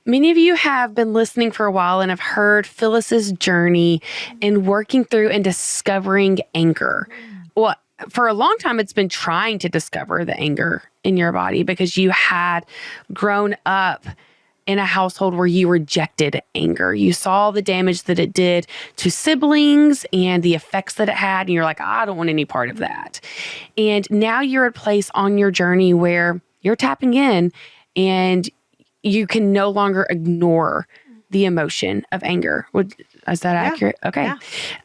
Many of you have been listening for a while and have heard Phyllis's journey in working through and discovering anger. Well, for a long time, it's been trying to discover the anger in your body because you had grown up in a household where you rejected anger. You saw the damage that it did to siblings and the effects that it had. And you're like, I don't want any part of that. And now you're at a place on your journey where you're tapping in and you can no longer ignore the emotion of anger. Is that accurate? Okay. Yeah.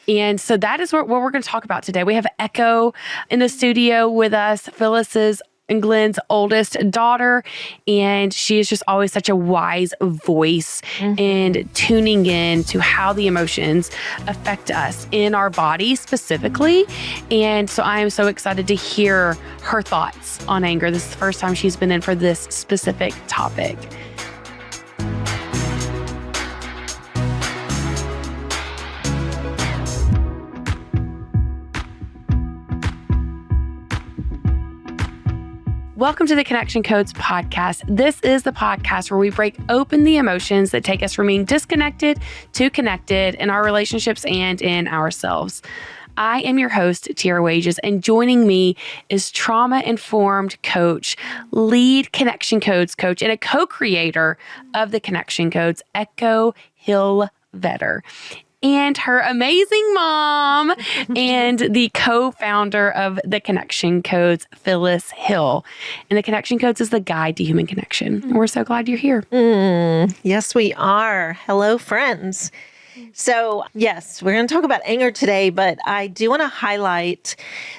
And so that is what we're going to talk about today. We have Echo in the studio with us, Phyllis's and Glenn's oldest daughter. And she is just always such a wise voice and tuning in to how the emotions affect us in our body specifically. And so I am so excited to hear her thoughts on anger. This is the first time she's been in for this specific topic. Welcome to the Connection Codes podcast. This is the podcast where we break open the emotions that take us from being disconnected to connected in our relationships and in ourselves. I am your host, Tera, and joining me is trauma-informed coach, lead Connection Codes coach, and a co-creator of the Connection Codes, Echo Hill-Vetter. And her amazing mom and the co-founder of the Connection Codes, Phyllis Hill. And the Connection Codes is the guide to human connection. And we're so glad you're here. Yes, we are. Hello, friends. So, yes, we're going to talk about anger today, but I do want to highlight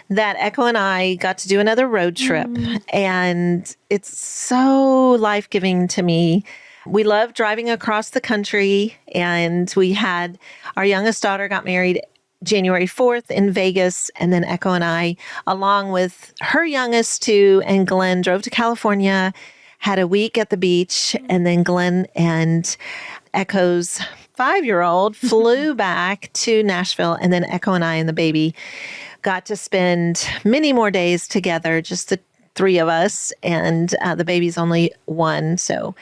that Echo and I got to do another road trip, and it's so life-giving to me. We love driving across the country, and we had our youngest daughter got married January 4th in Vegas, and then Echo and I, along with her youngest two, and Glenn, drove to California, had a week at the beach, and then Glenn and Echo's 5-year-old flew back to Nashville, and then Echo and I and the baby got to spend many more days together, just the three of us, and the baby's only one, so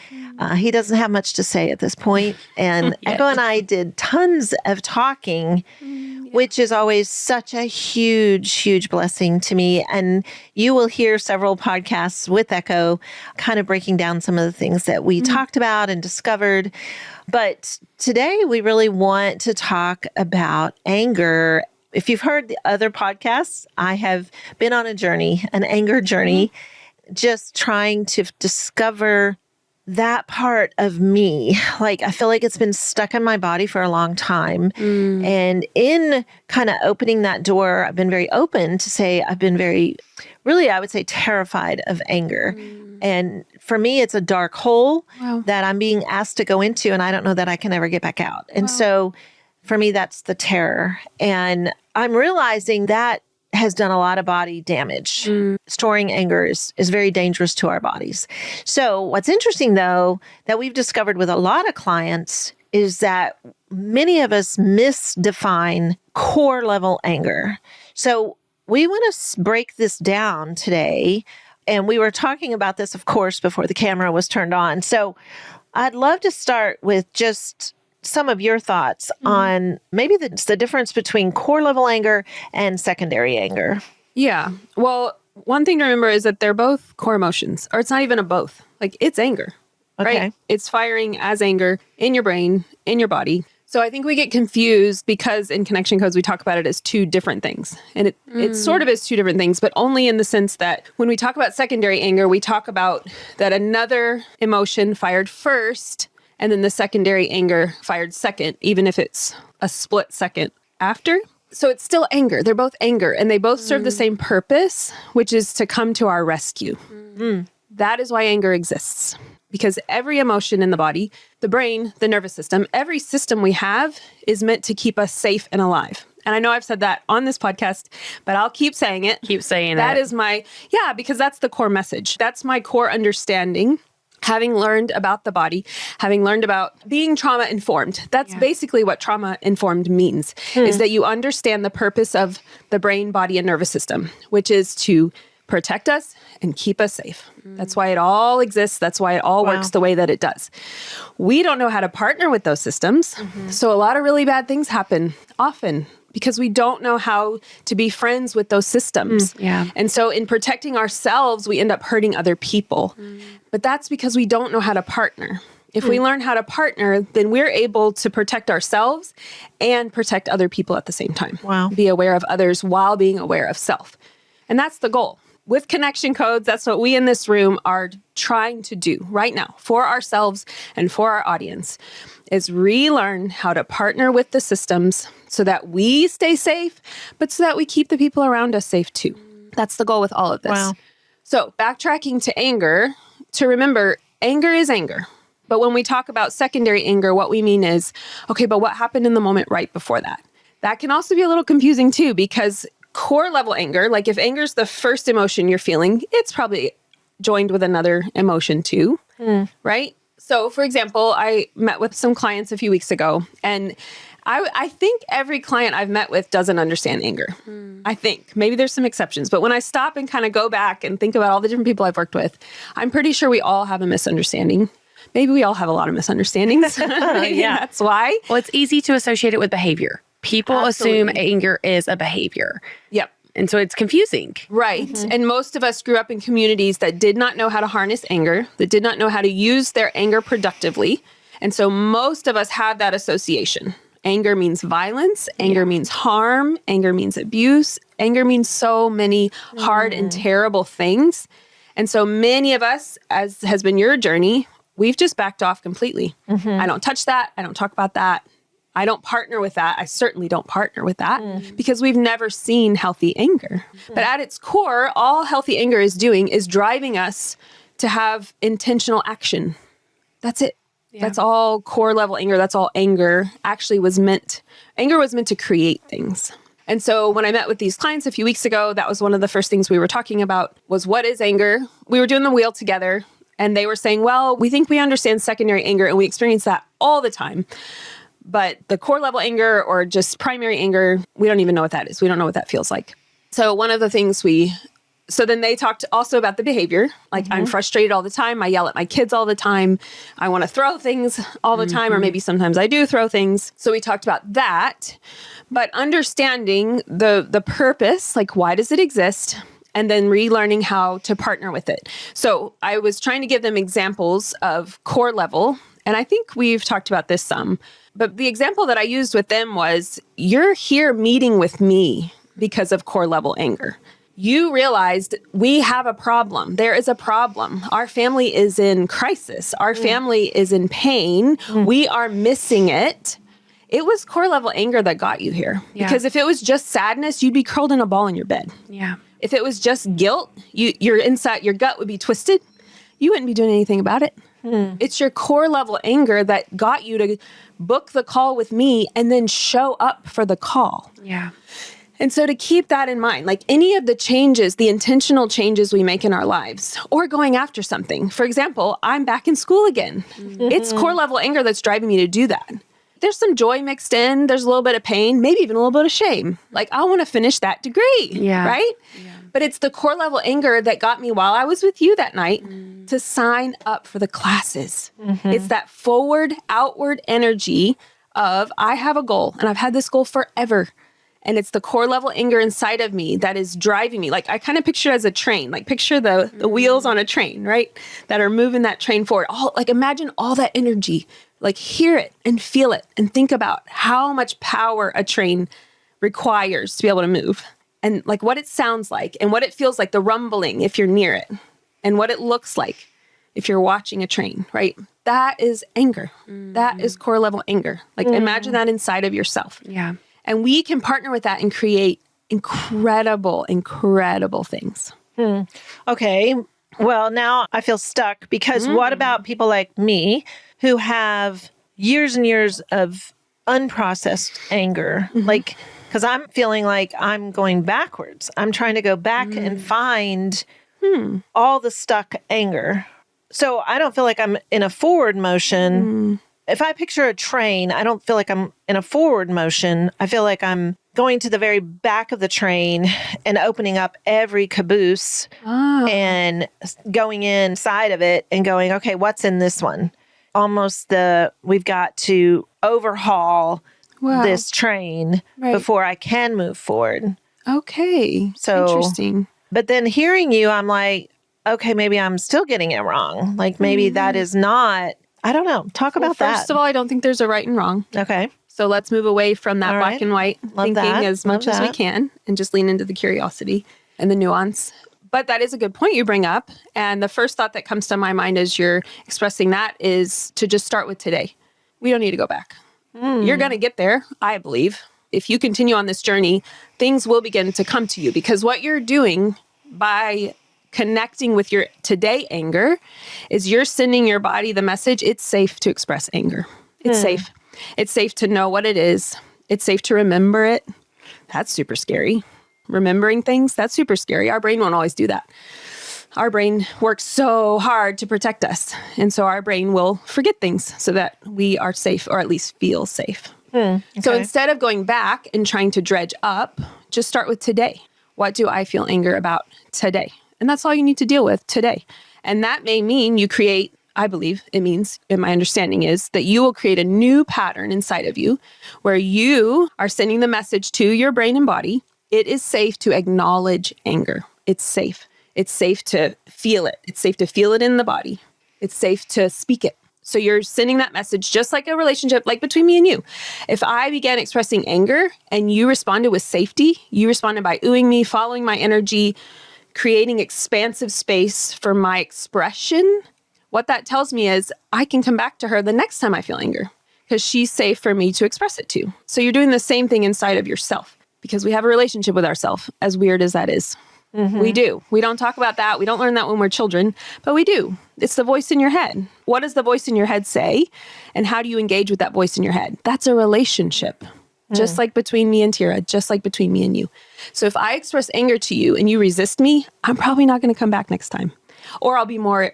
he doesn't have much to say at this point. And Echo and I did tons of talking, which is always such a huge, huge blessing to me. And you will hear several podcasts with Echo kind of breaking down some of the things that we talked about and discovered. But today we really want to talk about anger. If you've heard the other podcasts, I have been on a journey, an anger journey, just trying to discover that part of me. Like, I feel like it's been stuck in my body for a long time. And in kind of opening that door, I've been very open to say I've been very, really, I would say terrified of anger. And for me, it's a dark hole that I'm being asked to go into, and I don't know that I can ever get back out. And so for me, that's the terror. And I'm realizing that has done a lot of body damage. Storing anger is very dangerous to our bodies. So what's interesting, though, that we've discovered with a lot of clients is that many of us misdefine core level anger. So we want to break this down today. And we were talking about this, of course, before the camera was turned on. So I'd love to start with just some of your thoughts on maybe the difference between core level anger and secondary anger. Yeah. Well, one thing to remember is that they're both core emotions, or it's not even a both. Like, it's anger, right? It's firing as anger in your brain, in your body. So I think we get confused because in Connection Codes, we talk about it as two different things. And it sort of is two different things, but only in the sense that when we talk about secondary anger, we talk about that another emotion fired first, and then the secondary anger fired second, even if it's a split second after. So it's still anger. They're both anger, and they both serve the same purpose, which is to come to our rescue. That is why anger exists. Because every emotion in the body, the brain, the nervous system, every system we have is meant to keep us safe and alive. And I know I've said that on this podcast, but I'll keep saying it. Keep saying that. That it. is my, because that's the core message. That's my core understanding. Having learned about the body, having learned about being trauma-informed. That's basically what trauma-informed means, is that you understand the purpose of the brain, body, and nervous system, which is to protect us and keep us safe. That's why it all exists. That's why it all works the way that it does. We don't know how to partner with those systems. So a lot of really bad things happen often because we don't know how to be friends with those systems. And so in protecting ourselves, we end up hurting other people. But that's because we don't know how to partner. If we learn how to partner, then we're able to protect ourselves and protect other people at the same time. Be aware of others while being aware of self. And that's the goal. With connection codes, that's what we in this room are trying to do right now for ourselves and for our audience, is relearn how to partner with the systems so that we stay safe, but so that we keep the people around us safe too. That's the goal with all of this. So backtracking to anger, to remember, anger is anger. But when we talk about secondary anger, what we mean is, okay, but what happened in the moment right before that? That can also be a little confusing too, because core level anger, like if anger is the first emotion you're feeling, it's probably joined with another emotion too, right? So for example, I met with some clients a few weeks ago, and I think every client I've met with doesn't understand anger. I think. Maybe there's some exceptions. But when I stop and kind of go back and think about all the different people I've worked with, I'm pretty sure we all have a misunderstanding. Maybe we all have a lot of misunderstandings. That's why. Well, it's easy to associate it with behavior. People assume anger is a behavior. And so it's confusing. Right. And most of us grew up in communities that did not know how to harness anger, that did not know how to use their anger productively. And so most of us have that association. Anger means violence. Anger means harm. Anger means abuse. Anger means so many hard and terrible things. And so many of us, as has been your journey, we've just backed off completely. I don't touch that. I don't talk about that. I don't partner with that. I certainly don't partner with that because we've never seen healthy anger. But at its core, all healthy anger is doing is driving us to have intentional action. That's it. That's all core level anger. That's all anger actually was meant. Anger was meant to create things. And so when I met with these clients a few weeks ago, that was one of the first things we were talking about was what is anger? We were doing the wheel together and they were saying, well, we think we understand secondary anger and we experience that all the time. But the core level anger or just primary anger, we don't even know what that is. We don't know what that feels like. So one of the things so then they talked also about the behavior. Like I'm frustrated all the time. I yell at my kids all the time. I want to throw things all the time, or maybe sometimes I do throw things. So we talked about that, but understanding the purpose, like why does it exist? And then relearning how to partner with it. So I was trying to give them examples of core level. And I think we've talked about this some, but the example that I used with them was, you're here meeting with me because of core level anger. You realized we have a problem. There is a problem. Our family is in crisis. Our family is in pain. We are missing it. It was core level anger that got you here. Because if it was just sadness, you'd be curled in a ball in your bed. If it was just guilt, your gut would be twisted. You wouldn't be doing anything about it. It's your core level anger that got you to book the call with me and then show up for the call. And so to keep that in mind, like any of the changes, the intentional changes we make in our lives or going after something. For example, I'm back in school again. It's core level anger that's driving me to do that. There's some joy mixed in. There's a little bit of pain, maybe even a little bit of shame. Like I want to finish that degree, right? But it's the core level anger that got me while I was with you that night to sign up for the classes. It's that forward, outward energy of I have a goal and I've had this goal forever. And it's the core level anger inside of me that is driving me. Like I kind of picture it as a train, like picture the wheels on a train, right? That are moving that train forward. Imagine all that energy, like hear it and feel it and think about how much power a train requires to be able to move. And like what it sounds like and what it feels like, the rumbling if you're near it and what it looks like if you're watching a train, right? That is anger. That is core level anger. Like imagine that inside of yourself. And we can partner with that and create incredible, incredible things. Okay. Well, now I feel stuck because what about people like me who have years and years of unprocessed anger? Like, because I'm feeling like I'm going backwards. I'm trying to go back and find all the stuck anger. So I don't feel like I'm in a forward motion. If I picture a train, I don't feel like I'm in a forward motion. I feel like I'm going to the very back of the train and opening up every caboose and going inside of it and going, okay, what's in this one? Almost we've got to overhaul this train before I can move forward. Okay. So interesting. But then hearing you, I'm like, okay, maybe I'm still getting it wrong. Like maybe that is not, I don't know. Talk about that. First of all, I don't think there's a right and wrong. Okay. So let's move away from that black and white thinking as much as we can and just lean into the curiosity and the nuance. But that is a good point you bring up. And the first thought that comes to my mind as you're expressing that is to just start with today. We don't need to go back. You're going to get there, I believe. If you continue on this journey, things will begin to come to you because what you're doing by connecting with your today anger is you're sending your body the message, it's safe to express anger. It's safe. It's safe to know what it is. It's safe to remember it. That's super scary. Remembering things, that's super scary. Our brain won't always do that. Our brain works so hard to protect us. And so our brain will forget things so that we are safe or at least feel safe. Okay. So instead of going back and trying to dredge up, just start with today. What do I feel anger about today? And that's all you need to deal with today. And that may mean you create, I believe it means, and my understanding is that you will create a new pattern inside of you where you are sending the message to your brain and body. It is safe to acknowledge anger. It's safe. It's safe to feel it. It's safe to feel it in the body. It's safe to speak it. So you're sending that message just like a relationship, like between me and you. If I began expressing anger and you responded with safety, you responded by oohing me, following my energy, creating expansive space for my expression, what that tells me is I can come back to her the next time I feel anger because she's safe for me to express it to. So you're doing the same thing inside of yourself because we have a relationship with ourselves, as weird as that is. We do. We don't talk about that. We don't learn that when we're children, but we do. It's the voice in your head. What does the voice in your head say? And how do you engage with that voice in your head? That's a relationship, just like between me and Tera, just like between me and you. So if I express anger to you and you resist me, I'm probably not going to come back next time. Or I'll be more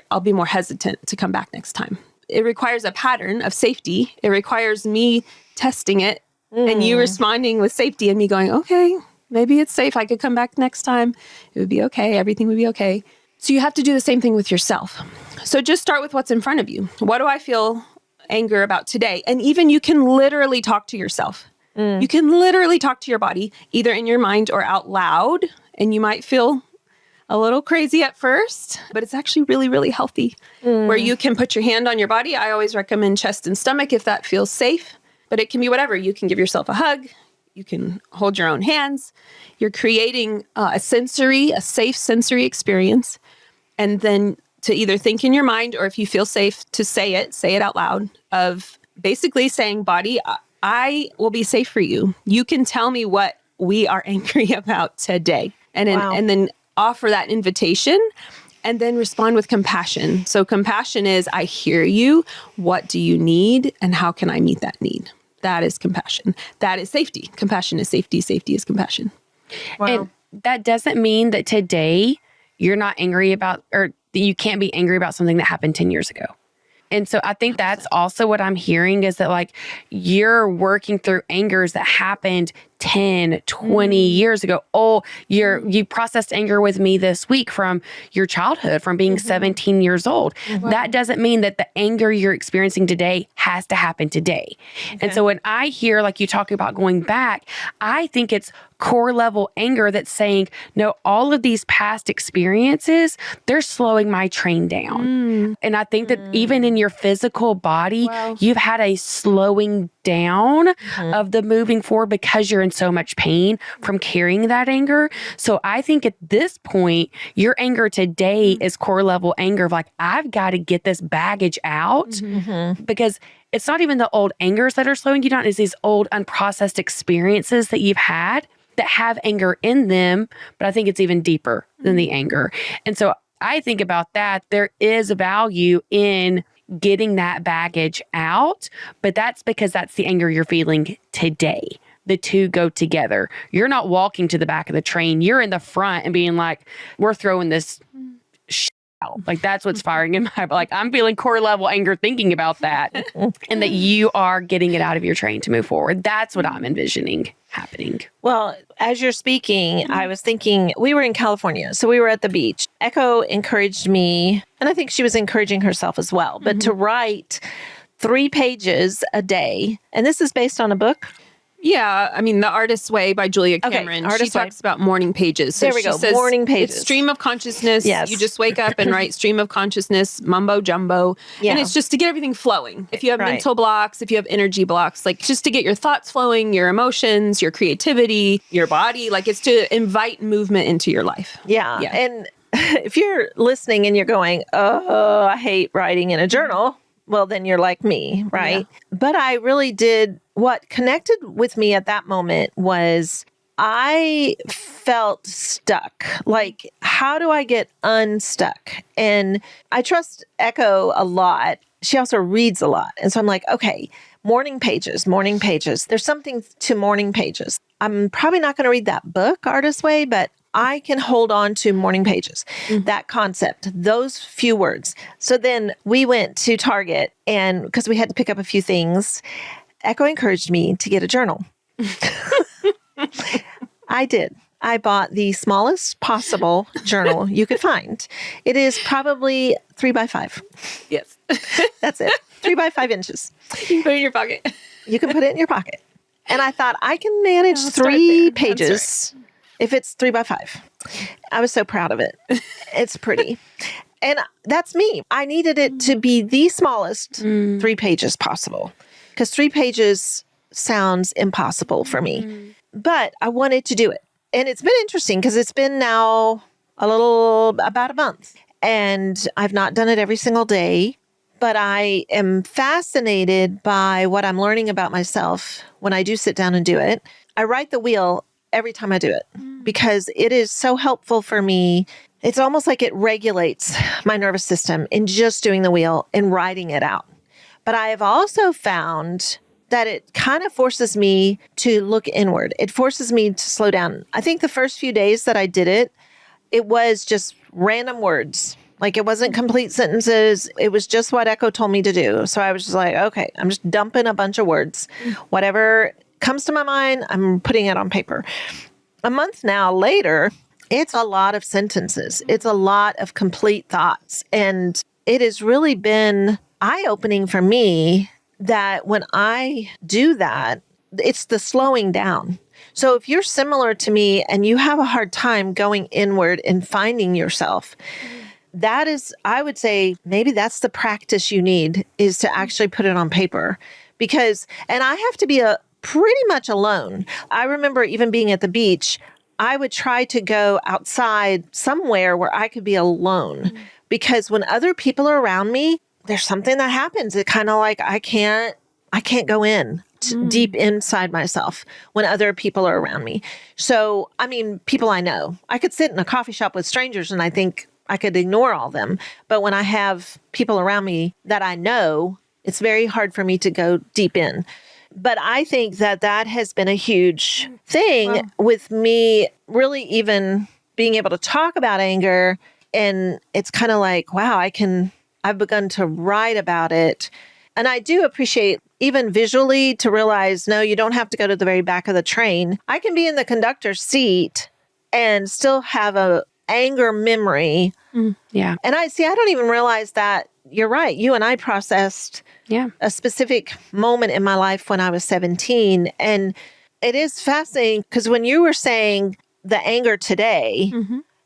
hesitant to come back next time. It requires a pattern of safety. It requires me testing it and you responding with safety and me going, okay, maybe it's safe. I could come back next time. It would be okay. Everything would be okay. So you have to do the same thing with yourself. So just start with what's in front of you. What do I feel anger about today? And even you can literally talk to yourself. You can literally talk to your body, either in your mind or out loud. And you might feel a little crazy at first, but it's actually really, really healthy. Where you can put your hand on your body. I always recommend chest and stomach if that feels safe, but it can be whatever. You can give yourself a hug. You can hold your own hands. You're creating a safe sensory experience. And then to either think in your mind, or if you feel safe to say it out loud, of basically saying, body, I will be safe for you. You can tell me what we are angry about today. And then offer that invitation and then respond with compassion. So compassion is, I hear you. What do you need? And how can I meet that need? That is compassion. That is safety. Compassion is safety. Safety is compassion. Wow. And that doesn't mean that today you're not angry about, or that you can't be angry about something that happened 10 years ago. And so I think that's also what I'm hearing is that like you're working through angers that happened 10, 20 years ago. Oh, you processed anger with me this week from your childhood, from being 17 years old. That doesn't mean that the anger you're experiencing today has to happen today. And so when I hear like you talking about going back, I think it's core level anger that's saying, no, all of these past experiences, they're slowing my train down. And I think that even in your physical body, you've had a slowing down of the moving forward because you're in so much pain from carrying that anger. So I think at this point, your anger today is core level anger of like, I've got to get this baggage out because it's not even the old angers that are slowing you down. It's these old unprocessed experiences that you've had that have anger in them. But I think it's even deeper than the anger. And so I think about that. There is value in getting that baggage out, but that's because that's the anger you're feeling today. The two go together. You're not walking to the back of the train. You're in the front and being like, we're throwing this out. Like that's what's firing in my, like I'm feeling core level anger thinking about that and that you are getting it out of your train to move forward. That's what I'm envisioning happening. Well, as you're speaking, I was thinking we were in California, so we were at the beach. Echo encouraged me, and I think she was encouraging herself as well, but to write 3 pages a day. And this is based on a book. Yeah, I mean, The Artist's Way by Julia Cameron. She talks about morning pages. So there we go, says morning pages. It's stream of consciousness. Yes. You just wake up and write stream of consciousness, mumbo jumbo. Yeah. And it's just to get everything flowing. If you have mental blocks, if you have energy blocks, like just to get your thoughts flowing, your emotions, your creativity, your body, like it's to invite movement into your life. Yeah. And if you're listening and you're going, oh, I hate writing in a journal, well, then you're like me, right? Yeah. But I really did. What connected with me at that moment was I felt stuck. Like, how do I get unstuck? And I trust Echo a lot. She also reads a lot. And so I'm like, okay, morning pages. There's something to morning pages. I'm probably not going to read that book, Artist's Way, but I can hold on to morning pages, that concept, those few words. So then we went to Target, and because we had to pick up a few things, Echo encouraged me to get a journal. I did. I bought the smallest possible journal you could find. It is probably 3 by 5. Yes. That's it. 3 by 5 inches. You can put it in your pocket. You can put it in your pocket. And I thought I can manage 3 pages if it's 3 by 5. I was so proud of it. It's pretty. And that's me. I needed it to be the smallest 3 pages possible, because 3 pages sounds impossible for me. But I wanted to do it. And it's been interesting because it's been now about a month. And I've not done it every single day. But I am fascinated by what I'm learning about myself when I do sit down and do it. I write the wheel every time I do it because it is so helpful for me. It's almost like it regulates my nervous system in just doing the wheel and writing it out. But I have also found that it kind of forces me to look inward. It forces me to slow down. I think the first few days that I did it, it was just random words. Like it wasn't complete sentences. It was just what Echo told me to do. So I was just like, okay, I'm just dumping a bunch of words. Whatever comes to my mind, I'm putting it on paper. A month now later, it's a lot of sentences. It's a lot of complete thoughts. And it has really been eye-opening for me that when I do that, it's the slowing down. So if you're similar to me and you have a hard time going inward and finding yourself, that is, I would say, maybe that's the practice you need, is to actually put it on paper. Because, and I have to be pretty much alone. I remember even being at the beach, I would try to go outside somewhere where I could be alone. Because when other people are around me, there's something that happens. It kind of like, I can't go in deep inside myself when other people are around me. So, I mean, people I know, I could sit in a coffee shop with strangers and I think I could ignore all them. But when I have people around me that I know, it's very hard for me to go deep in. But I think that has been a huge thing with me really even being able to talk about anger. And it's kind of like, wow, I've begun to write about it. And I do appreciate even visually to realize, no, you don't have to go to the very back of the train. I can be in the conductor's seat and still have a anger memory. Yeah. And I don't even realize that. You're right. You and I processed a specific moment in my life when I was 17. And it is fascinating because when you were saying the anger today,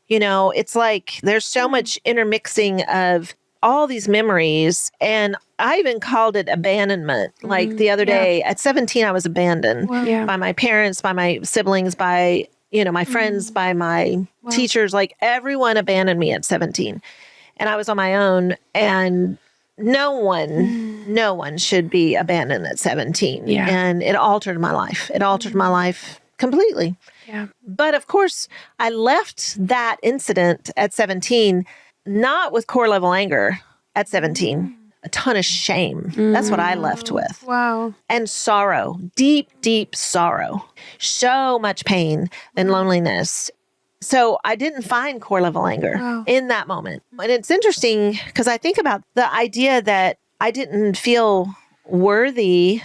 you know, it's like there's so much intermixing of all these memories. And I even called it abandonment. Like the other day at 17, I was abandoned by my parents, by my siblings, by, you know, my friends, by my teachers. Like everyone abandoned me at 17. And I was on my own, and no one should be abandoned at 17. Yeah. And it altered my life. It altered my life completely. Yeah. But of course, I left that incident at 17, not with core level anger at 17, a ton of shame. That's what I left with. Wow. And sorrow, deep, deep sorrow, so much pain and loneliness. So I didn't find core level anger in that moment. And it's interesting because I think about the idea that I didn't feel worthy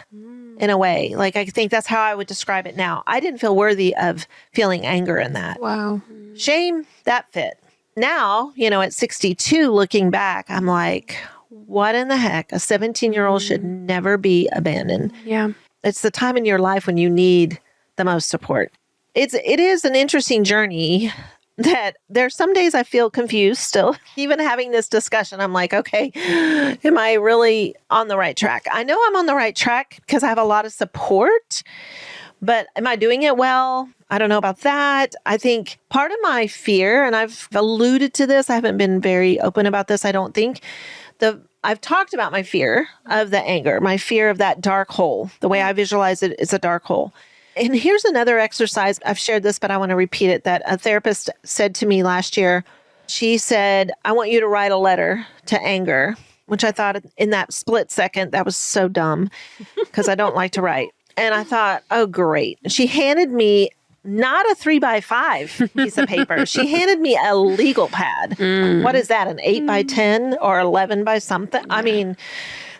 in a way. Like, I think that's how I would describe it now. I didn't feel worthy of feeling anger in that. Wow. Shame, that fit. Now, at 62, looking back, I'm like, what in the heck? A 17-year-old should never be abandoned. Yeah. It's the time in your life when you need the most support. It is an interesting journey that there's some days I feel confused still. Even having this discussion, I'm like, okay, am I really on the right track? I know I'm on the right track because I have a lot of support, but am I doing it well? I don't know about that. I think part of my fear, and I've alluded to this, I haven't been very open about this, I don't think. I've talked about my fear of the anger, my fear of that dark hole. The way I visualize it is a dark hole. And here's another exercise. I've shared this, but I want to repeat it, that a therapist said to me last year. She said, I want you to write a letter to anger, which I thought in that split second, that was so dumb because I don't like to write. And I thought, oh, great. She handed me not a 3x5 piece of paper. She handed me a legal pad. What is that? An 8x10 or 11 by something? I mean,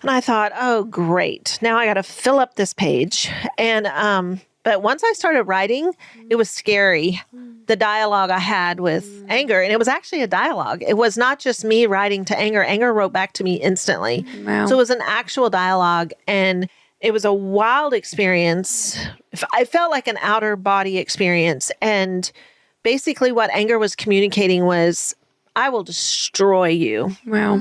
and I thought, oh, great. Now I got to fill up this page. And, but once I started writing, it was scary. The dialogue I had with anger, and it was actually a dialogue. It was not just me writing to anger. Anger wrote back to me instantly. Wow. So it was an actual dialogue, and it was a wild experience. I felt like an outer body experience. And basically what anger was communicating was, I will destroy you. Wow.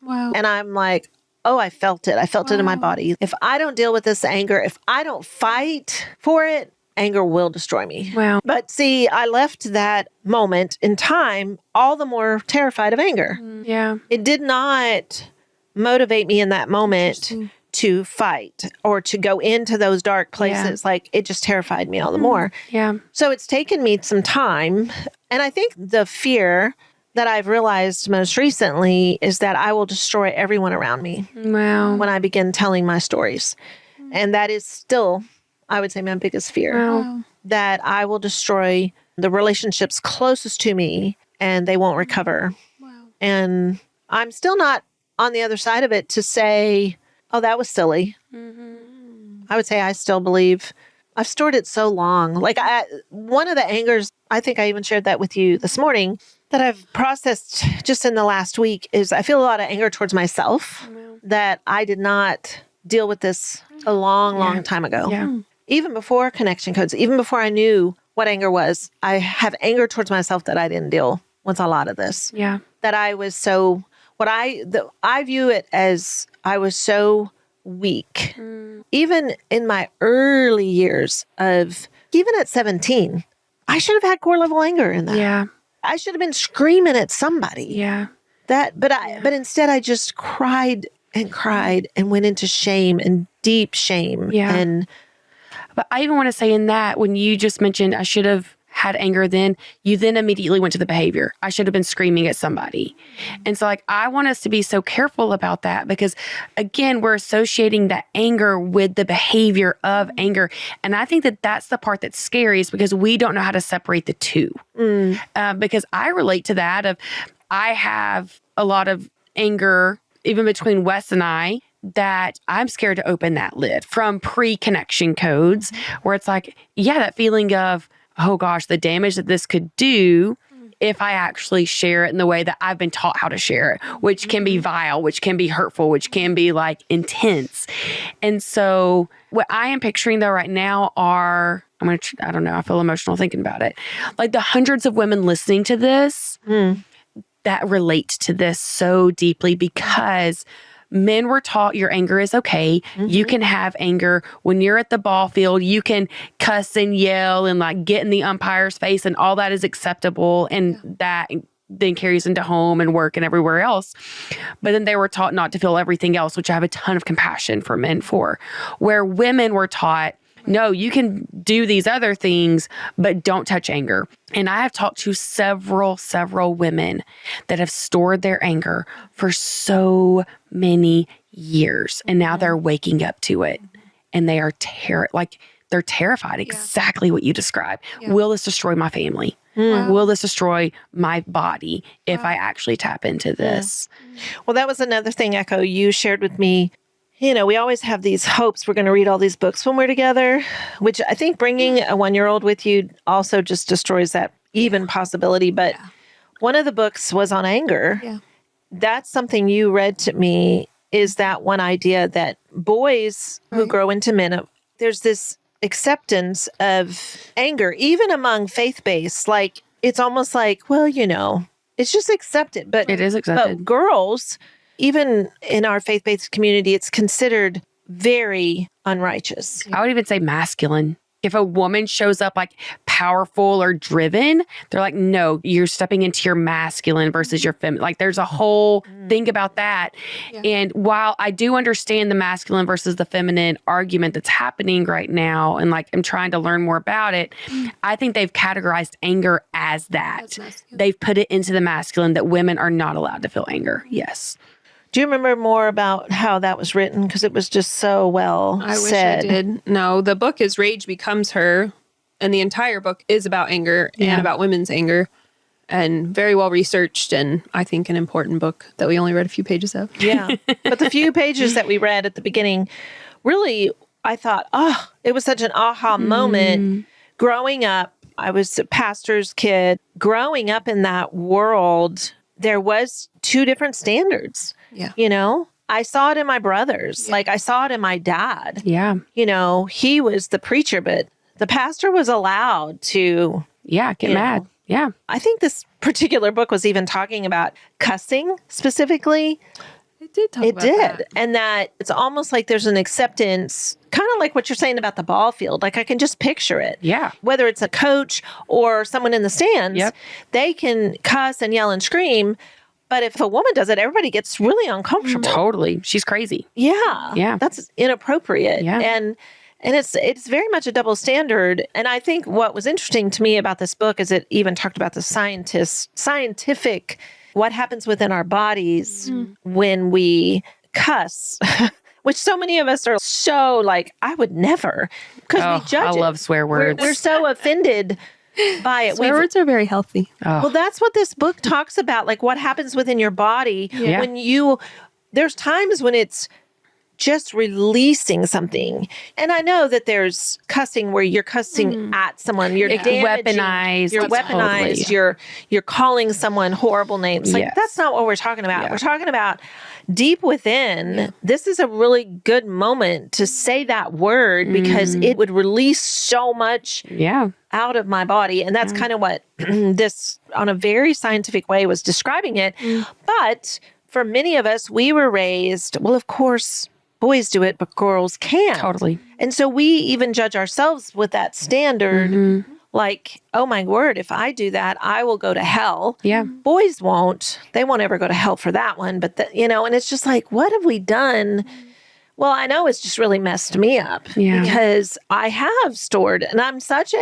Wow. And I'm like, oh, I felt it. I felt it in my body. If I don't deal with this anger, if I don't fight for it, anger will destroy me. Wow. But see, I left that moment in time all the more terrified of anger. Yeah. It did not motivate me in that moment to fight or to go into those dark places. Like, it just terrified me all the more. Yeah. So it's taken me some time. And I think the fear that I've realized most recently is that I will destroy everyone around me Wow. when I begin telling my stories. And that is still, I would say, my biggest fear. Wow. That I will destroy the relationships closest to me and they won't recover. Wow. And I'm still not on the other side of it to say, oh, that was silly. I would say I still believe I've stored it so long. Like, one of the angers, I think I even shared that with you this morning, that I've processed just in the last week is I feel a lot of anger towards myself that I did not deal with this a long time ago. Yeah. Even before connection codes, even before I knew what anger was, I have anger towards myself that I didn't deal with a lot of this. Yeah. That I was so, I view it as I was so weak. Even in my early years even at 17, I should have had core level anger in that. Yeah. I should have been screaming at somebody. Yeah. But instead I just cried and went into shame and deep shame. Yeah. And But I even want to say in that, when you just mentioned I should have had anger then, you then immediately went to the behavior. I should have been screaming at somebody. And so I want us to be so careful about that because, again, we're associating that anger with the behavior of anger. And I think that that's the part that's scary is because we don't know how to separate the two. Because I relate to that of I have a lot of anger, even between Wes and I, that I'm scared to open that lid from pre-connection codes where it's like, that feeling of, oh gosh, the damage that this could do if I actually share it in the way that I've been taught how to share it, which can be vile, which can be hurtful, which can be like intense. And so what I am picturing though right now are, I don't know, I feel emotional thinking about it. Like the hundreds of women listening to this that relate to this so deeply because men were taught your anger is okay. You can have anger. When you're at the ball field, you can cuss and yell and like get in the umpire's face and all that is acceptable. And that then carries into home and work and everywhere else. But then they were taught not to feel everything else, which I have a ton of compassion for men for. Where women were taught, no, you can do these other things, but don't touch anger. And I have talked to several women that have stored their anger for so many years. And now they're waking up to it. And they are they're terrified. Exactly what you described. Will this destroy my family? Will this destroy my body if I actually tap into this? Well, that was another thing, Echo, you shared with me. You know, we always have these hopes we're going to read all these books when we're together, which I think bringing a 1-year-old with you also just destroys that even possibility. But one of the books was on anger. Yeah. That's something you read to me, is that one idea that boys who grow into men, there's this acceptance of anger, even among faith-based. Like, it's almost like, well, you know, it's just accepted. But It is accepted. But girls, even in our faith-based community, it's considered very unrighteous. I would even say masculine. If a woman shows up like powerful or driven, they're like, no, you're stepping into your masculine versus your feminine. Like, there's a whole thing about that. And while I do understand the masculine versus the feminine argument that's happening right now, and like I'm trying to learn more about it, I think they've categorized anger as that. They've put it into the masculine, that women are not allowed to feel anger. Yes. Do you remember more about how that was written? Because it was just so well said. Wish I did. No, the book is Rage Becomes Her, and the entire book is about anger and about women's anger, and very well researched, and I think an important book that we only read a few pages of. Yeah. But the few pages that we read at the beginning, really, I thought, it was such an aha moment. Growing up, I was a pastor's kid. Growing up in that world, there was 2 different standards. Yeah. You know, I saw it in my brothers. Like, I saw it in my dad. Yeah. You know, he was the preacher, but the pastor was allowed to Get mad. Yeah. I think this particular book was even talking about cussing specifically. It did talk about that. And that it's almost like there's an acceptance, kind of like what you're saying about the ball field. Like, I can just picture it. Yeah. Whether it's a coach or someone in the stands, they can cuss and yell and scream. But if a woman does it, everybody gets really uncomfortable. Totally. She's crazy. Yeah. Yeah. That's inappropriate. Yeah. And it's very much a double standard. And I think what was interesting to me about this book is it even talked about the scientific, what happens within our bodies when we cuss, which so many of us are so like, I would never, because we judge I love swear words. We're so offended by it. Swear words are very healthy. Well, that's what this book talks about, like what happens within your body when there's times when it's just releasing something. And I know that there's cussing where you're cussing at someone, you're damaging, weaponized. you're weaponized, you're calling someone horrible names. Like, that's not what we're talking about. We're talking about deep within. This is a really good moment to say that word because it would release so much out of my body. And that's kind of what this, on a very scientific way, was describing it. But for many of us, we were raised, well, of course, boys do it, but girls can't. Totally. And so we even judge ourselves with that standard. Like, oh my word, if I do that, I will go to hell. Yeah. Boys won't. They won't ever go to hell for that one. But, and it's just like, what have we done? Well, I know it's just really messed me up because I have stored, and I'm such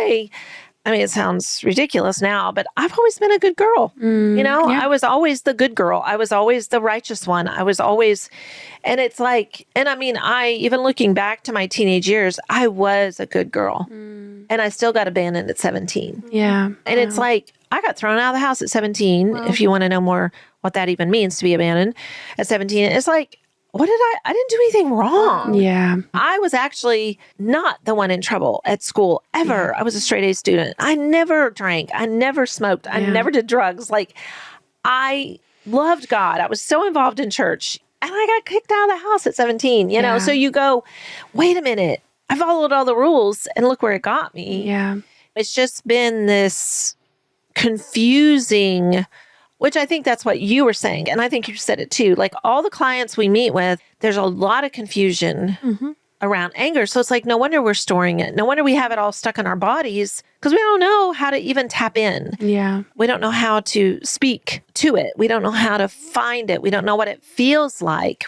it sounds ridiculous now, but I've always been a good girl. I was always the good girl. I was always the righteous one. I was always, and it's like, even looking back to my teenage years, I was a good girl. And I still got abandoned at 17. Yeah. And it's like, I got thrown out of the house at 17. Wow. If you want to know more what that even means to be abandoned at 17, it's like, I didn't do anything wrong. Yeah. I was actually not the one in trouble at school ever. I was a straight A student. I never drank. I never smoked. I never did drugs. Like, I loved God. I was so involved in church, and I got kicked out of the house at 17, So you go, wait a minute. I followed all the rules and look where it got me. Yeah. It's just been this confusing, which I think that's what you were saying. And I think you said it too. Like, all the clients we meet with, there's a lot of confusion around anger. So it's like, no wonder we're storing it. No wonder we have it all stuck in our bodies because we don't know how to even tap in. Yeah. We don't know how to speak to it. We don't know how to find it. We don't know what it feels like.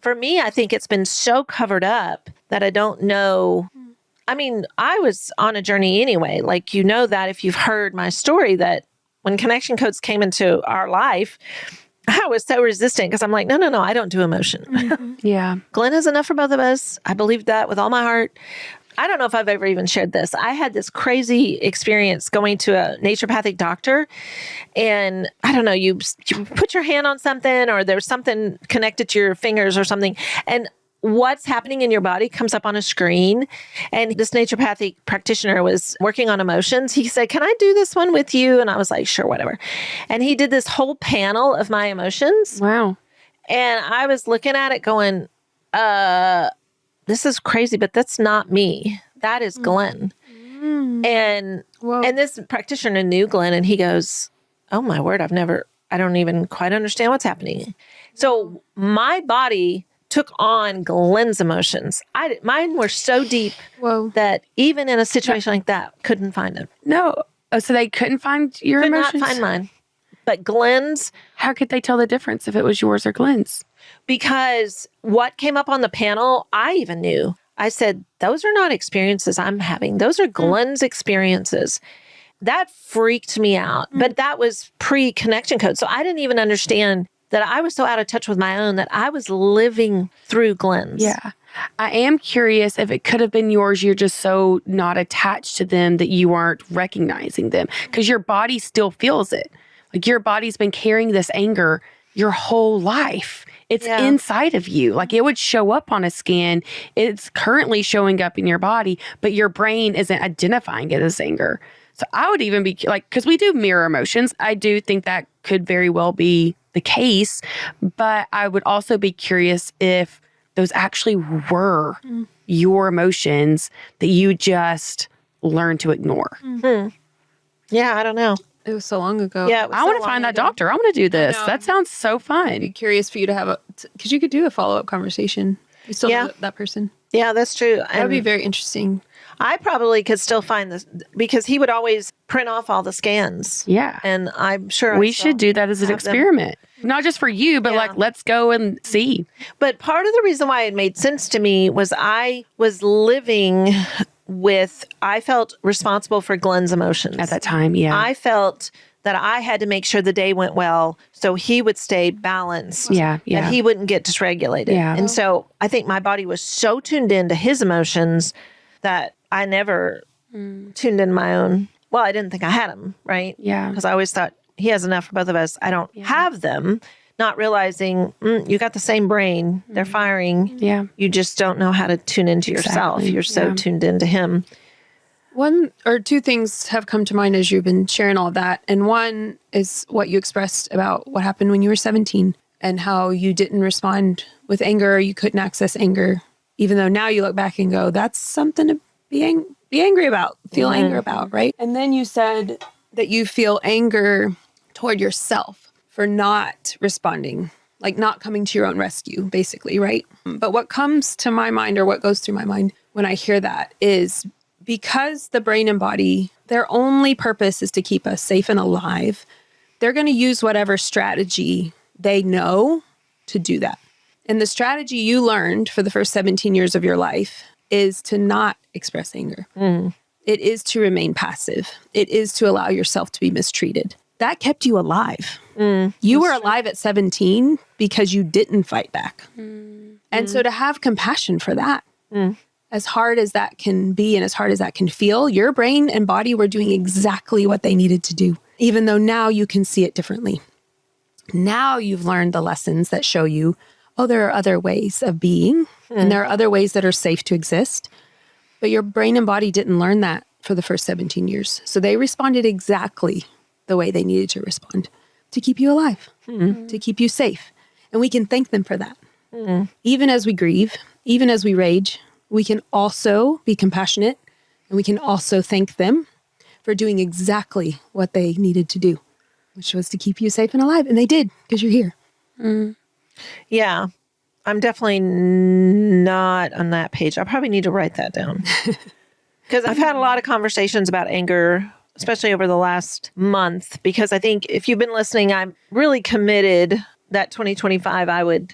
For me, I think it's been so covered up that I don't know. I was on a journey anyway. Like, that if you've heard my story, that when connection codes came into our life, I was so resistant because I'm like, no, I don't do emotion. Yeah. Glenn has enough for both of us. I believe that with all my heart. I don't know if I've ever even shared this. I had this crazy experience going to a naturopathic doctor, and I don't know, you put your hand on something, or there's something connected to your fingers or something, and what's happening in your body comes up on a screen. And this naturopathic practitioner was working on emotions. He said, "Can I do this one with you?" And I was like, "Sure, whatever." And he did this whole panel of my emotions. Wow. And I was looking at it going, this is crazy, but that's not me. That is Glenn. And this practitioner knew Glenn, and he goes, "Oh my word, I don't even quite understand what's happening." So my body took on Glenn's emotions. Mine were so deep that even in a situation like that, couldn't find them. No. Oh, so they couldn't find your emotions? Could not find mine. But Glenn's... How could they tell the difference if it was yours or Glenn's? Because what came up on the panel, I even knew. I said, those are not experiences I'm having. Those are Glenn's experiences. That freaked me out. But that was pre-connection code. So I didn't even understand that I was so out of touch with my own that I was living through Glenn's. Yeah. I am curious if it could have been yours. You're just so not attached to them that you aren't recognizing them, because your body still feels it. Like your body's been carrying this anger your whole life. It's inside of you. Like it would show up on a scan. It's currently showing up in your body, but your brain isn't identifying it as anger. So I would even be like, because we do mirror emotions. I do think that could very well be the case, but I would also be curious if those actually were your emotions that you just learned to ignore. Yeah, I don't know. It was so long ago. Yeah, I want to find that doctor. I want to do this. That sounds so fun. I'd be curious for you to have because you could do a follow-up conversation. You still know that person. Yeah, that's true. That would be very interesting. I probably could still find this because he would always print off all the scans. Yeah. And I'm sure we should do that as an experiment. Not just for you, but like, let's go and see. But part of the reason why it made sense to me was I was living I felt responsible for Glenn's emotions. At that time, yeah. I felt that I had to make sure the day went well so he would stay balanced. Yeah. And he wouldn't get dysregulated. Yeah. And so I think my body was so tuned into his emotions that I never tuned in my own. Well, I didn't think I had them, right? Yeah. Because I always thought he has enough for both of us. I don't have them. Not realizing you got the same brain. They're firing. Yeah. You just don't know how to tune into yourself. You're so tuned into him. One or two things have come to mind as you've been sharing all of that. And one is what you expressed about what happened when you were 17 and how you didn't respond with anger. Or you couldn't access anger, even though now you look back and go, that's something to be angry about, feel anger about, right? And then you said that you feel anger toward yourself for not responding, like not coming to your own rescue, basically, right? But what comes to my mind, or what goes through my mind when I hear that, is because the brain and body, their only purpose is to keep us safe and alive, they're going to use whatever strategy they know to do that. And the strategy you learned for the first 17 years of your life is to not express anger. It is to remain passive. It is to allow yourself to be mistreated. That kept you alive. You were alive at 17 because you didn't fight back. And so to have compassion for that, as hard as that can be and as hard as that can feel, your brain and body were doing exactly what they needed to do, even though now you can see it differently. Now you've learned the lessons that show you, oh, there are other ways of being, and there are other ways that are safe to exist. But your brain and body didn't learn that for the first 17 years. So they responded exactly the way they needed to respond to keep you alive, to keep you safe. And we can thank them for that. Even as we grieve, even as we rage, we can also be compassionate, and we can also thank them for doing exactly what they needed to do, which was to keep you safe and alive. And they did, because you're here. Yeah. I'm definitely not on that page. I probably need to write that down. Because I've had a lot of conversations about anger, especially over the last month, because I think if you've been listening, I'm really committed that 2025,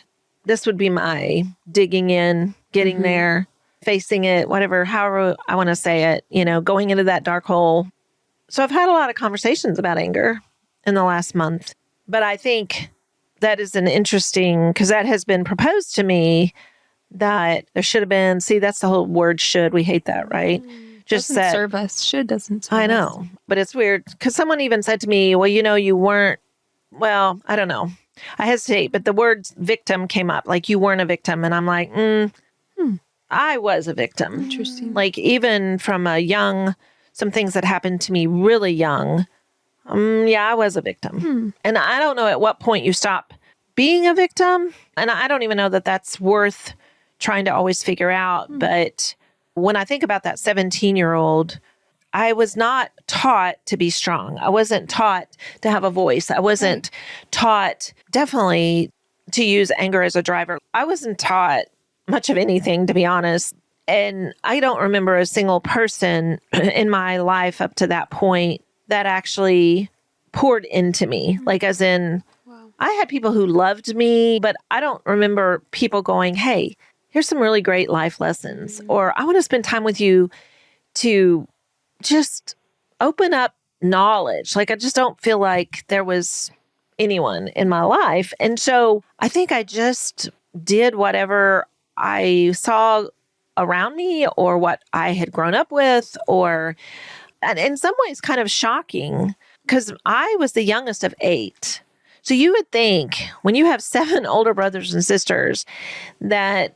this would be my digging in, getting there, facing it, whatever, however I want to say it, going into that dark hole. So I've had a lot of conversations about anger in the last month, but I think that is an interesting, because that has been proposed to me that there should have been. See, that's the whole word should. We hate that, right? Just doesn't that. serve us. Should doesn't serve I us. know, but it's weird because someone even said to me, well, you weren't, well, I don't know. I hesitate, but the word victim came up, like you weren't a victim. And I'm like, I was a victim. Interesting. Like even from a young, some things that happened to me really young. Yeah, I was a victim. And I don't know at what point you stop being a victim. And I don't even know that that's worth trying to always figure out. But when I think about that 17-year-old, I was not taught to be strong. I wasn't taught to have a voice. I wasn't taught definitely to use anger as a driver. I wasn't taught much of anything, to be honest. And I don't remember a single person in my life up to that point that actually poured into me. Like as in, I had people who loved me, but I don't remember people going, hey, here's some really great life lessons. Or I want to spend time with you to just open up knowledge. Like I just don't feel like there was anyone in my life. And so I think I just did whatever I saw around me or what I had grown up with, or, and in some ways kind of shocking because I was the youngest of 8. So you would think when you have 7 older brothers and sisters that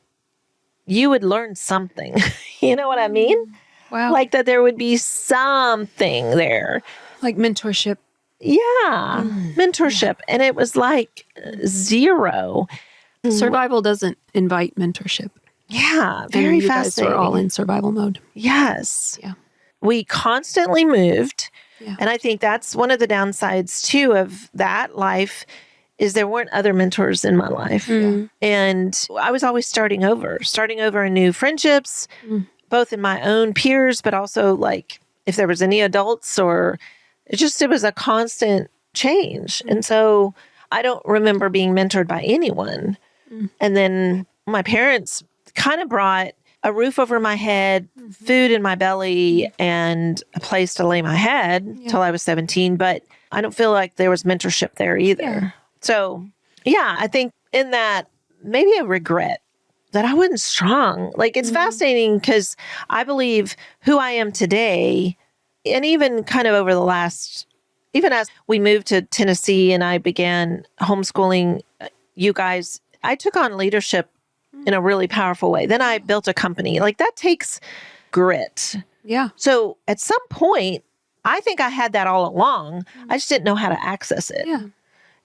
you would learn something. You know what I mean? Wow. Like that there would be something there. Like mentorship. Yeah. Mentorship. And it was like 0. Survival doesn't invite mentorship. Yeah. Very and you fascinating. guys were all in survival mode. Yes. Yeah. We constantly moved. Yeah. And I think that's one of the downsides too of that life is there weren't other mentors in my life. And I was always starting over in new friendships, both in my own peers, but also like if there was any adults or it was a constant change. And so I don't remember being mentored by anyone. And then my parents kind of brought a roof over my head, food in my belly, and a place to lay my head till I was 17. But I don't feel like there was mentorship there either. Yeah. So, yeah, I think in that, maybe a regret that I wasn't strong. Like, it's fascinating because I believe who I am today, and even kind of over the last, even as we moved to Tennessee and I began homeschooling you guys, I took on leadership in a really powerful way. Then I built a company. Like, that takes grit. Yeah. So at some point, I think I had that all along. I just didn't know how to access it. Yeah.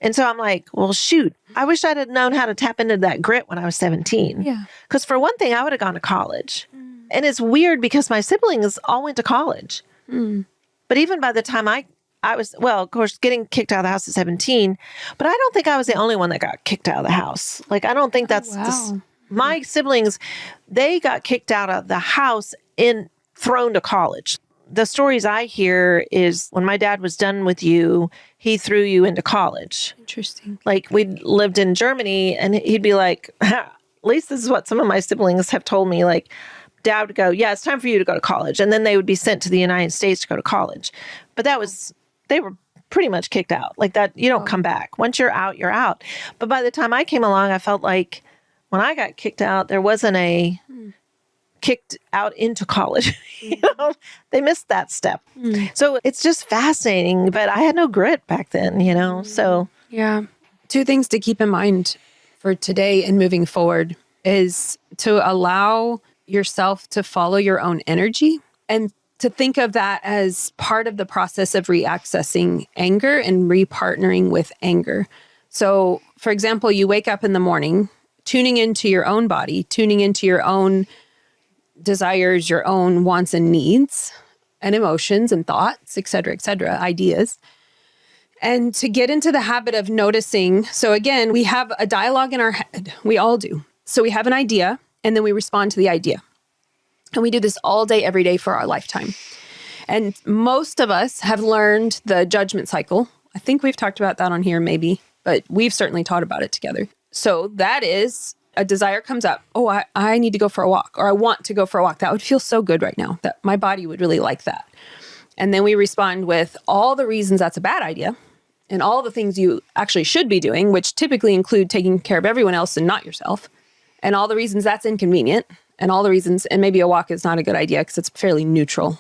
And so I'm like, well, shoot, I wish I'd have known how to tap into that grit when I was 17. Yeah. Because for one thing, I would have gone to college. And it's weird because my siblings all went to college. But even by the time I was, well, of course, getting kicked out of the house at 17, but I don't think I was the only one that got kicked out of the house. Like, I don't think that's, my siblings, they got kicked out of the house and thrown to college. The stories I hear is when my dad was done with you, he threw you into college. Interesting. Like, we lived in Germany and he'd be like, at least this is what some of my siblings have told me. Like, Dad would go, yeah, it's time for you to go to college. And then they would be sent to the United States to go to college. But that was, they were pretty much kicked out. Like that, you don't come back. Once you're out, you're out. But by the time I came along, I felt like when I got kicked out, there wasn't a kicked out into college. You know, they missed that step. So it's just fascinating, but I had no grit back then, you know? So Yeah. 2 things to keep in mind for today and moving forward is to allow yourself to follow your own energy and to think of that as part of the process of reaccessing anger and repartnering with anger. So, for example, you wake up in the morning, tuning into your own body, tuning into your own desires, your own wants and needs and emotions and thoughts, et cetera, ideas. And to get into the habit of noticing. So again, we have a dialogue in our head. We all do. So we have an idea and then we respond to the idea. And we do this all day, every day for our lifetime. And most of us have learned the judgment cycle. I think we've talked about that on here maybe, but we've certainly taught about it together. So that is a desire comes up. Oh, I need to go for a walk, or I want to go for a walk. That would feel so good right now. That my body would really like that. And then we respond with all the reasons that's a bad idea and all the things you actually should be doing, which typically include taking care of everyone else and not yourself. and all the reasons that's inconvenient, and all the reasons, and maybe a walk is not a good idea because it's fairly neutral.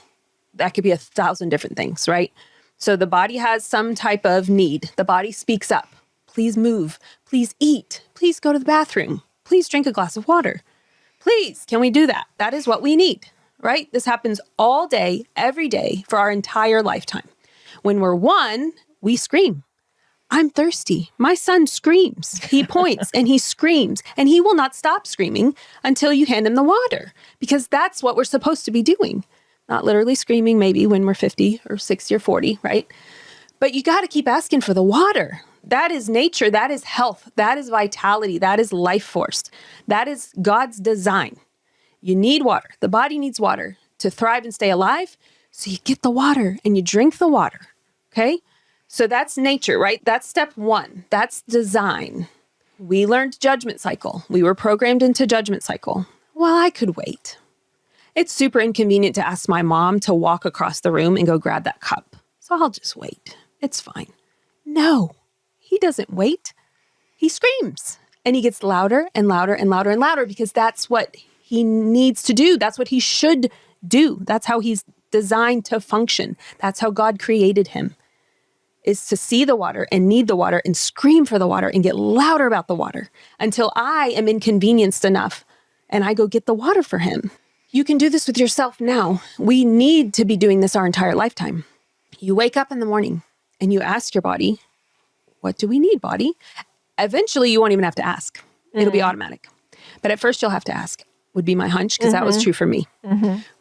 That could be 1,000 different things, right? So the body has some type of need. The body speaks up. Please move. Please eat. Please go to the bathroom. Please drink a glass of water. Please, can we do that? That is what we need, right? This happens all day, every day for our entire lifetime. When we're 1, we scream. I'm thirsty. My son screams. He points and he screams, and he will not stop screaming until you hand him the water, because that's what we're supposed to be doing. Not literally screaming maybe when we're 50 or 60 or 40, right? But you got to keep asking for the water. That is nature. That is health. That is vitality. That is life force. That is God's design. You need water. The body needs water to thrive and stay alive. So you get the water and you drink the water. Okay? So that's nature, right? That's step 1. That's design. We learned judgment cycle. We were programmed into judgment cycle. Well, I could wait. It's super inconvenient to ask my mom to walk across the room and go grab that cup. So I'll just wait. It's fine. No, he doesn't wait. He screams and he gets louder and louder and louder and louder because that's what he needs to do. That's what he should do. That's how he's designed to function. That's how God created him, is to see the water and need the water and scream for the water and get louder about the water until I am inconvenienced enough and I go get the water for him. You can do this with yourself now. We need to be doing this our entire lifetime. You wake up in the morning and you ask your body, what do we need, body? Eventually, you won't even have to ask. It'll be automatic. But at first, you'll have to ask, would be my hunch, because that was true for me.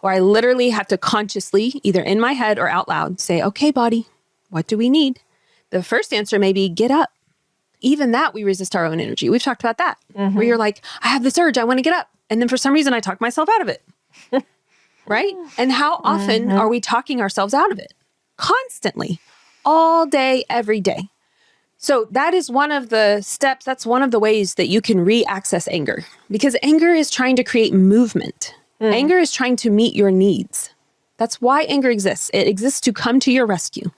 Where I literally have to consciously, either in my head or out loud, say, okay, body, what do we need? The first answer may be get up. Even that, we resist our own energy. We've talked about that, where you're like, I have this urge, I want to get up. And then for some reason, I talk myself out of it. Right? And how often are we talking ourselves out of it? Constantly, all day, every day. So that is one of the steps. That's one of the ways that you can re-access anger, because anger is trying to create movement. Anger is trying to meet your needs. That's why anger exists. It exists to come to your rescue.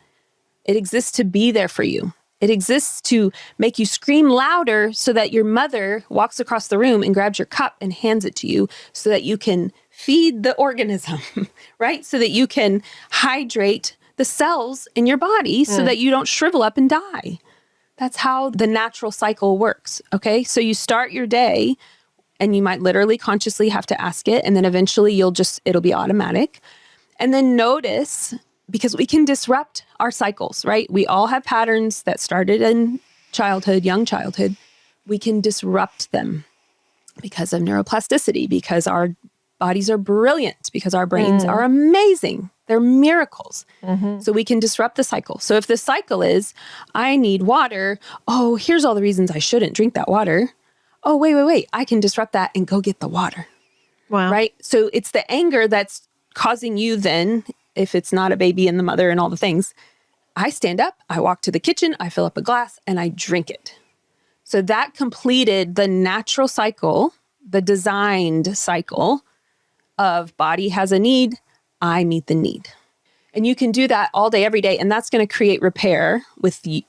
It exists to be there for you. It exists to make you scream louder so that your mother walks across the room and grabs your cup and hands it to you so that you can feed the organism, right? So that you can hydrate the cells in your body so that you don't shrivel up and die. That's how the natural cycle works, okay? So you start your day and you might literally consciously have to ask it, and then eventually it'll be automatic. And then notice, because we can disrupt our cycles, right? We all have patterns that started in childhood, young childhood. We can disrupt them because of neuroplasticity, because our bodies are brilliant, because our brains are amazing. They're miracles. So we can disrupt the cycle. So if the cycle is, I need water, oh, here's all the reasons I shouldn't drink that water. Oh, wait. I can disrupt that and go get the water. Wow. Right? So it's the anger that's causing you then, if it's not a baby and the mother and all the things, I stand up, I walk to the kitchen, I fill up a glass, and I drink it. So that completed the natural cycle, the designed cycle of body has a need, I meet the need. And you can do that all day, every day, and that's going to create repair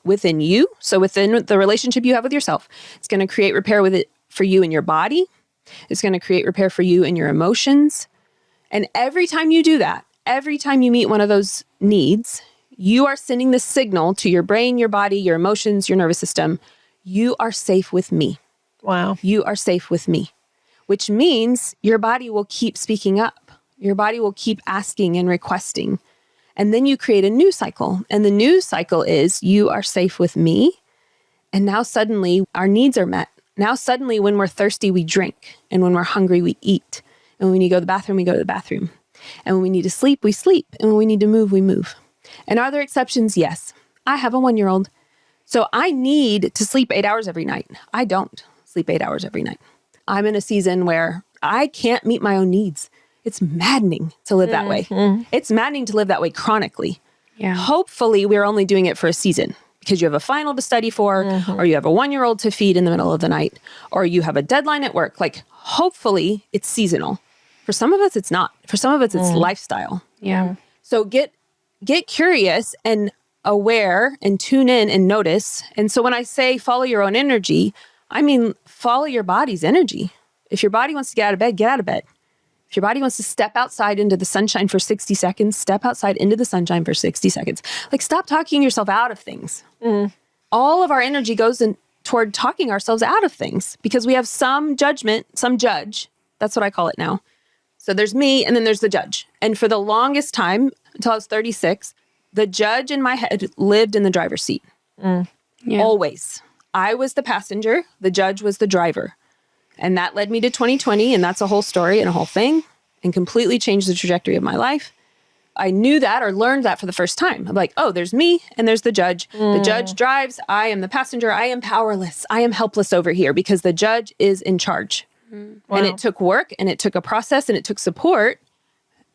within you. So within the relationship you have with yourself, it's going to create repair with it for you in your body. It's going to create repair for you in your emotions. And every time you do that, every time you meet one of those needs, you are sending the signal to your brain, your body, your emotions, your nervous system. You are safe with me. Wow. You are safe with me, which means your body will keep speaking up. Your body will keep asking and requesting. And then you create a new cycle. And the new cycle is you are safe with me. And now suddenly our needs are met. Now suddenly when we're thirsty, we drink. And when we're hungry, we eat. And when we need to go to the bathroom, we go to the bathroom. And when we need to sleep, we sleep. And when we need to move, we move. And are there exceptions? Yes. I have a 1-year-old. So I need to sleep 8 hours every night. I don't sleep 8 hours every night. I'm in a season where I can't meet my own needs. It's maddening to live that way. It's maddening to live that way chronically. Yeah. Hopefully, we're only doing it for a season because you have a final to study for, or you have a 1-year-old to feed in the middle of the night, or you have a deadline at work. Like, hopefully, it's seasonal. For some of us, it's not. For some of us, it's lifestyle. Yeah. So get curious and aware and tune in and notice. And so when I say follow your own energy, I mean follow your body's energy. If your body wants to get out of bed, get out of bed. If your body wants to step outside into the sunshine for 60 seconds, step outside into the sunshine for 60 seconds. Like, stop talking yourself out of things. All of our energy goes toward talking ourselves out of things because we have some judgment, some judge. That's what I call it now. So there's me and then there's the judge. And for the longest time, until I was 36, the judge in my head lived in the driver's seat. Always. I was the passenger. The judge was the driver. And that led me to 2020. And that's a whole story and a whole thing and completely changed the trajectory of my life. I knew that or learned that for the first time. I'm like, oh, there's me and there's the judge. The judge drives. I am the passenger. I am powerless. I am helpless over here because the judge is in charge. Wow. And it took work and it took a process and it took support,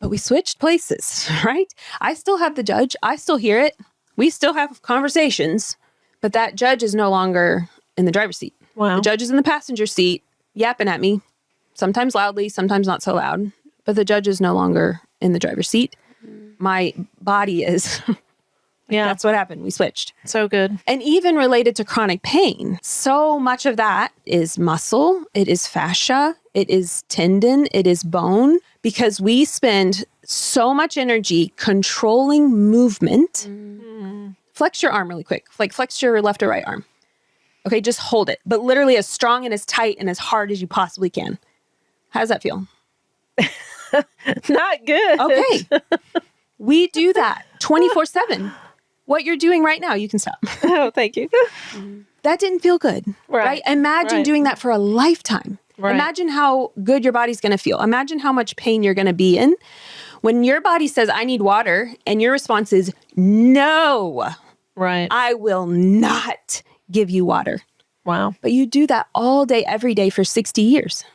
but we switched places, right? I still have the judge. I still hear it. We still have conversations, but that judge is no longer in the driver's seat. Wow. The judge is in the passenger seat, yapping at me, sometimes loudly, sometimes not so loud, but the judge is no longer in the driver's seat. My body is. That's what happened. We switched. So good. And even related to chronic pain, so much of that is muscle, it is fascia, it is tendon, it is bone, because we spend so much energy controlling movement. Flex your arm really quick. Like, flex your left or right arm. Okay, just hold it. But literally as strong and as tight and as hard as you possibly can. How does that feel? Not good. Okay. We do that 24/7. What you're doing right now, you can stop. Oh, thank you. That didn't feel good, right? Imagine doing that for a lifetime. Right. Imagine how good your body's going to feel. Imagine how much pain you're going to be in when your body says, I need water, and your response is, no, I will not give you water. Wow. But you do that all day, every day for 60 years.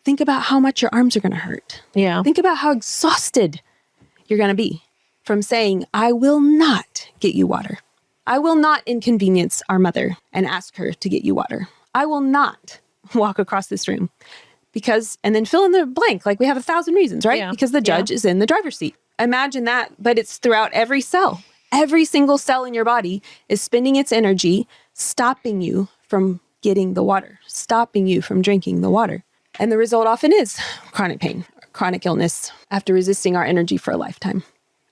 Think about how much your arms are going to hurt. Yeah. Think about how exhausted you're going to be from saying, I will not get you water. I will not inconvenience our mother and ask her to get you water. I will not walk across this room because, and then fill in the blank. Like, we have 1,000 reasons, right? Yeah. Because the judge is in the driver's seat. Imagine that, but it's throughout every cell. Every single cell in your body is spending its energy stopping you from getting the water, stopping you from drinking the water. And the result often is chronic pain, chronic illness after resisting our energy for a lifetime.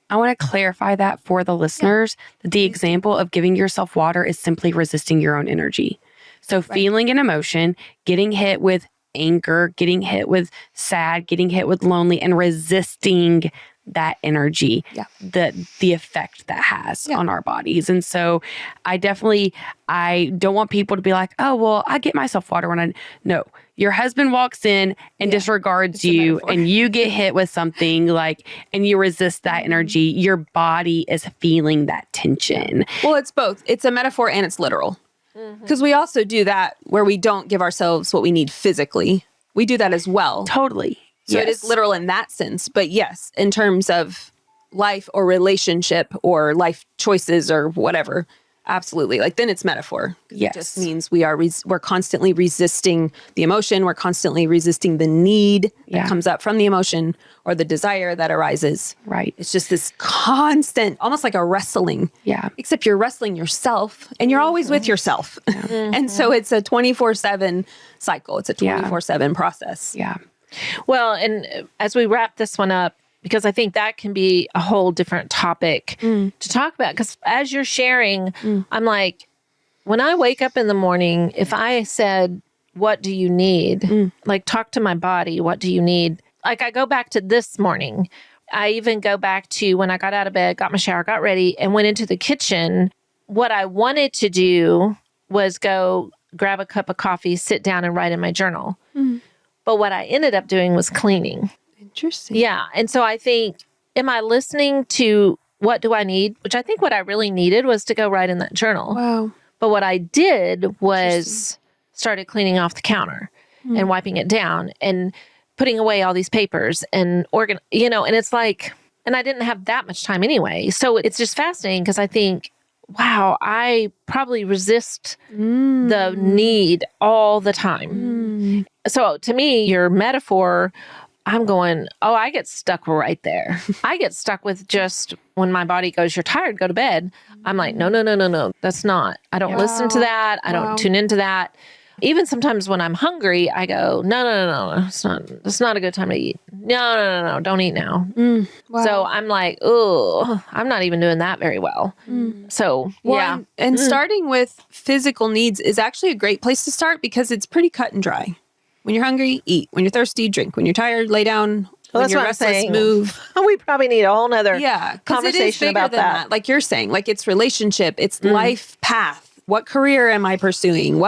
I want to clarify that for the listeners, that the example of giving yourself water is simply resisting your own energy. So feeling an emotion, getting hit with anger, getting hit with sad, getting hit with lonely, and resisting that energy, the effect that has on our bodies. And so I don't want people to be like, oh, well, I get myself water when no. Your husband walks in and disregards you and you get hit with something and you resist that energy. Your body is feeling that tension. Well, it's both. It's a metaphor and it's literal. Because we also do that where we don't give ourselves what we need physically. We do that as well. Totally. So it is literal in that sense. But yes, in terms of life or relationship or life choices or whatever, absolutely. Like, then it's metaphor. Yes. It just means we're constantly resisting the emotion. We're constantly resisting the need that comes up from the emotion or the desire that arises. Right. It's just this constant, almost like a wrestling. Yeah. Except you're wrestling yourself and you're always with yourself. And so it's a 24/7 cycle. It's a 24/7 process. Yeah. Well, and as we wrap this one up, because I think that can be a whole different topic to talk about. Because as you're sharing, I'm like, when I wake up in the morning, if I said, what do you need? Like, talk to my body. What do you need? Like, I go back to this morning. I even go back to when I got out of bed, got my shower, got ready, and went into the kitchen. What I wanted to do was go grab a cup of coffee, sit down and write in my journal. But what I ended up doing was cleaning. Interesting. Yeah. And so I think, am I listening to what do I need? Which I think what I really needed was to go write in that journal. Wow. But what I did was started cleaning off the counter and wiping it down and putting away all these papers and and it's like, and I didn't have that much time anyway. So it's just fascinating because I think, wow, I probably resist the need all the time. So to me, your metaphor, I'm going, oh, I get stuck right there. I get stuck with just when my body goes, you're tired, go to bed. I'm like, no. That's not. I don't listen to that. I don't tune into that. Even sometimes when I'm hungry, I go, no, it's not a good time to eat. No, don't eat now. Wow. So I'm like, oh, I'm not even doing that very well. So, yeah. And starting with physical needs is actually a great place to start because it's pretty cut and dry. When you're hungry, eat. When you're thirsty, drink. When you're tired, lay down. Well, when that's you're what restless, I'm saying. move. We probably need a whole nother Because it is conversation bigger about than that. Like you're saying, like it's relationship, it's life path. What career am I pursuing?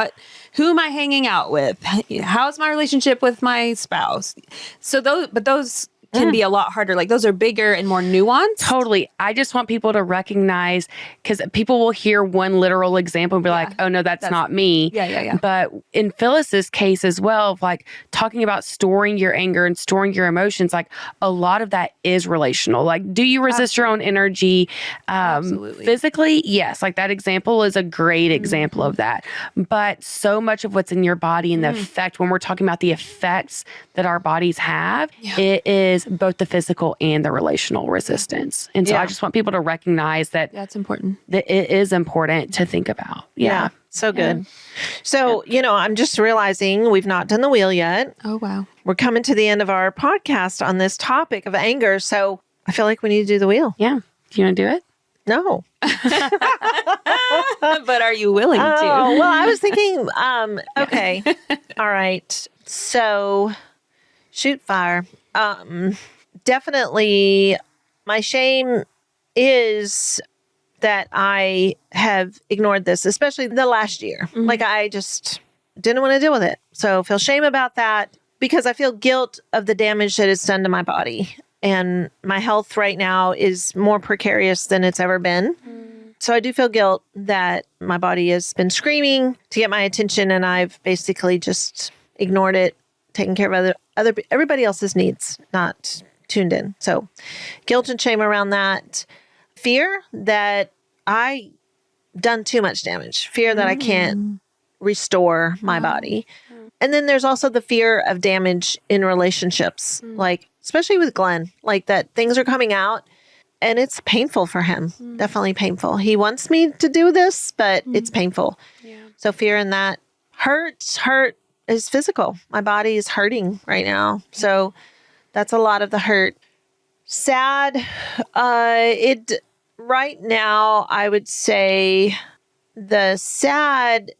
Who am I hanging out with? How's my relationship with my spouse? So those can be a lot harder. Like those are bigger and more nuanced. Totally. I just want people to recognize, because people will hear one literal example and be like, oh no, that's not me. Yeah. But in Phyllis's case as well, of like talking about storing your anger and storing your emotions, like a lot of that is relational. Like, do you resist your own energy? Absolutely. Physically, yes. Like that example is a great example of that. But so much of what's in your body and the effect, when we're talking about the effects that our bodies have, it is both the physical and the relational resistance. And so I just want people to recognize that That's important. that it is important to think about. Yeah. So good. So, I'm just realizing we've not done the wheel yet. Oh, wow. We're coming to the end of our podcast on this topic of anger. So I feel like we need to do the wheel. Yeah. Do you want to do it? No. But are you willing to? Well, I was thinking, okay. All right. So shoot fire. Definitely my shame is that I have ignored this, especially the last year. Like I just didn't want to deal with it. So feel shame about that because I feel guilt of the damage that it's done to my body. And my health right now is more precarious than it's ever been. So I do feel guilt that my body has been screaming to get my attention and I've basically just ignored it, taking care of everybody else's needs, not tuned in. So guilt and shame around that. Fear that I done too much damage. Fear that I can't restore my body. And then there's also the fear of damage in relationships, like especially with Glenn, like that things are coming out and it's painful for him. Definitely painful. He wants me to do this, but it's painful. So fear in that. Hurt is physical. My body is hurting right now. So that's a lot of the hurt. Sad. Right now, I would say the sad,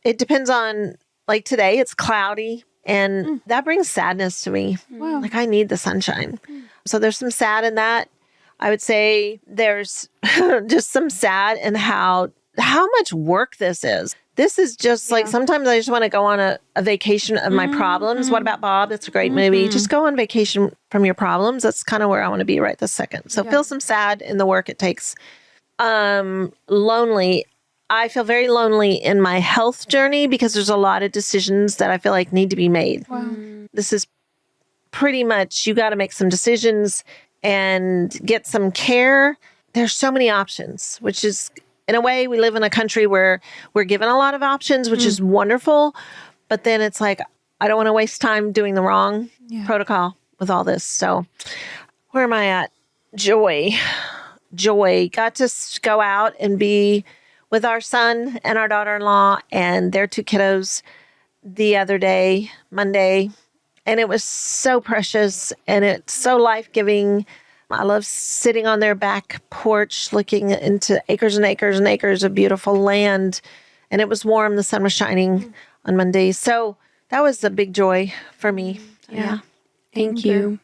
it depends on, like today, it's cloudy and that brings sadness to me. Wow. Like I need the sunshine. So there's some sad in that. I would say there's just some sad in how much work this is. This is just like, sometimes I just want to go on a vacation of my problems. What about Bob? That's a great movie. Just go on vacation from your problems. That's kind of where I want to be right this second. So feel some sad in the work it takes. Lonely. I feel very lonely in my health journey because there's a lot of decisions that I feel like need to be made. Wow. This is pretty much, you got to make some decisions and get some care. There's so many options, which is, in a way, we live in a country where we're given a lot of options, which is wonderful. But then it's like, I don't want to waste time doing the wrong protocol with all this. So where am I at? Joy. Got to go out and be with our son and our daughter-in-law and their two kiddos the other day, Monday. And it was so precious and it's so life-giving. I love sitting on their back porch, looking into acres and acres and acres of beautiful land. And it was warm. The sun was shining on Monday. So that was a big joy for me. Yeah. Thank you.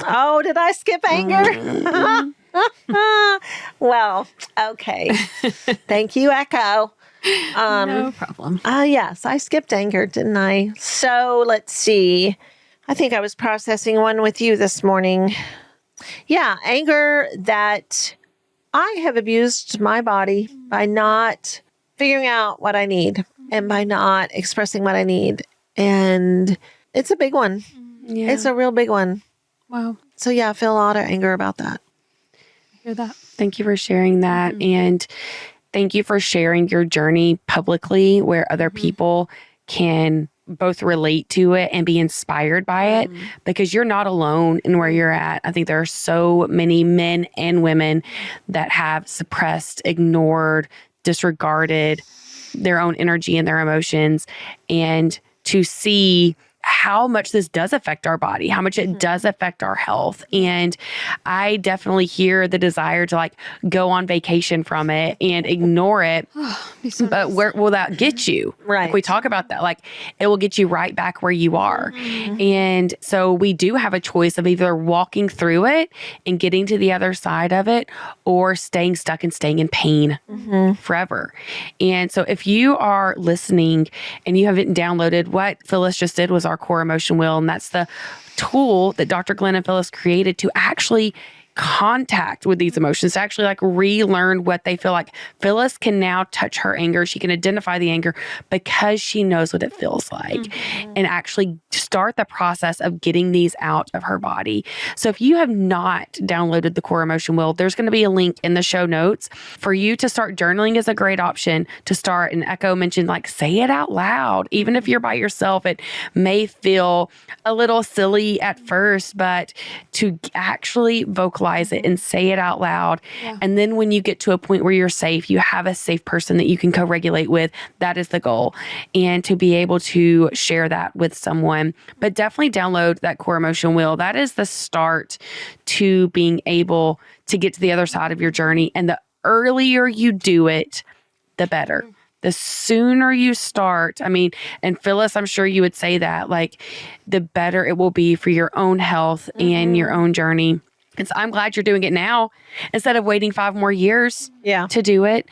Oh, did I skip anger? Well, okay. Thank you, Echo. No problem. Yes, I skipped anger, didn't I? So let's see. I think I was processing one with you this morning. Yeah, anger that I have abused my body by not figuring out what I need and by not expressing what I need. And it's a big one. Yeah. It's a real big one. Wow. So yeah, I feel a lot of anger about that. I hear that. Thank you for sharing that. And thank you for sharing your journey publicly where other people can both relate to it and be inspired by it because you're not alone in where you're at. I think there are so many men and women that have suppressed, ignored, disregarded their own energy and their emotions, and to see how much this does affect our body, how much it does affect our health. And I definitely hear the desire to like go on vacation from it and ignore it. So but nice. where will that get you? Right. Like we talk about that, like it will get you right back where you are. And so we do have a choice of either walking through it and getting to the other side of it, or staying stuck and staying in pain forever. And so if you are listening and you haven't downloaded, what Phyllis just did was our core emotion wheel. And that's the tool that Dr. Glenn and Phyllis created to actually contact with these emotions, to actually like relearn what they feel like. Phyllis can now touch her anger. She can identify the anger because she knows what it feels like, and actually start the process of getting these out of her body. So if you have not downloaded the core emotion wheel, there's going to be a link in the show notes for you to start. Journaling is a great option to start. And Echo mentioned like say it out loud. Even if you're by yourself, it may feel a little silly at first, but to actually vocalize it and say it out loud. And then when you get to a point where you're safe, you have a safe person that you can co-regulate with. That is the goal. And to be able to share that with someone. But definitely download that core emotion wheel. That is the start to being able to get to the other side of your journey. And the earlier you do it, the better. The sooner you start, I mean, and Phyllis, I'm sure you would say that, like, the better it will be for your own health and your own journey. And so I'm glad you're doing it now instead of waiting 5 more years to do it.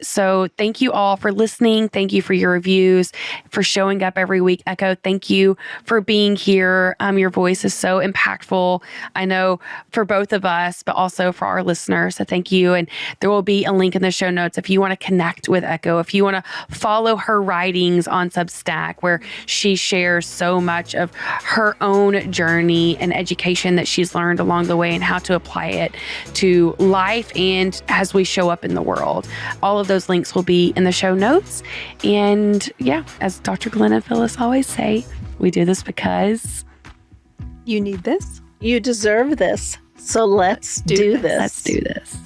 So thank you all for listening. Thank you for your reviews, for showing up every week. Echo, thank you for being here. Your voice is so impactful, I know, for both of us, but also for our listeners. So thank you. And there will be a link in the show notes if you want to connect with Echo, if you want to follow her writings on Substack, where she shares so much of her own journey and education that she's learned along the way, and how to apply it to life and as we show up in the world. All of those links will be in the show notes. And yeah, as Dr. Glenn and Phyllis always say, we do this because you need this. You deserve this. So let's do this. Let's do this.